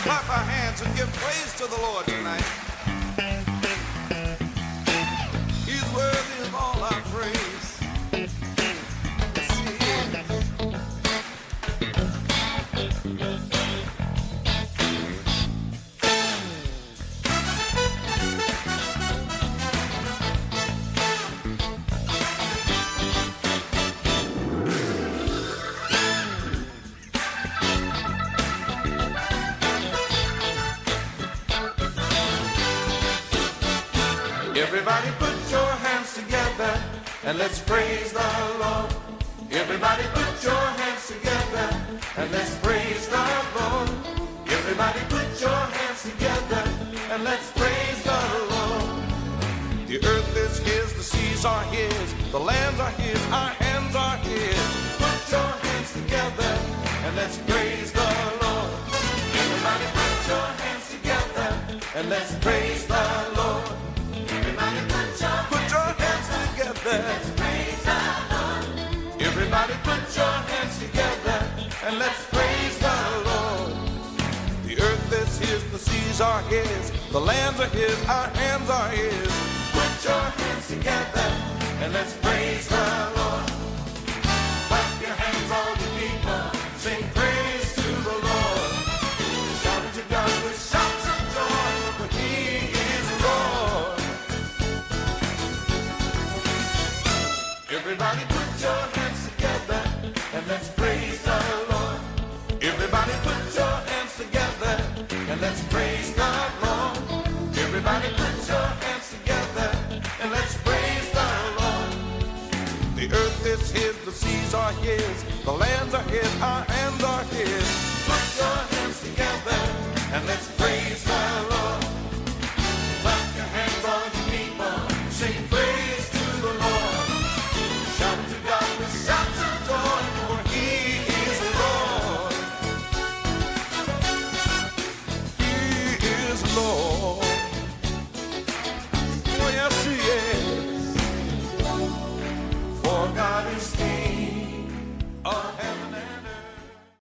clap our hands and give praise to the Lord tonight. He's worthy of all our praise. Yes, he is. Everybody put your hands together and let's praise the Lord. Everybody put your hands together and let's praise the Lord. Everybody put your hands together and let's praise the Lord. The earth is his, the seas are his, the lands are his, our hands are his. Put your hands together and let's praise the Lord. Everybody put your hands together and let's praise the Lord. Everybody put your hands together. Let's praise the Lord. Everybody put your hands together and let's praise the Lord. The earth is his, the seas are his, the lands are his, our hands are his. Put your hands together and let's praise the Lord. Clap your hands, all you people, sing praise to the Lord. Shout to God with shouts of joy, for he is Lord. Everybody put your hands together and let's praise the Lord. Everybody put your hands together and let's praise the Lord. Everybody put your hands together and let's praise the Lord. The earth is his, the seas are his, the lands are his, our hands are his. Put your hands together and let's praise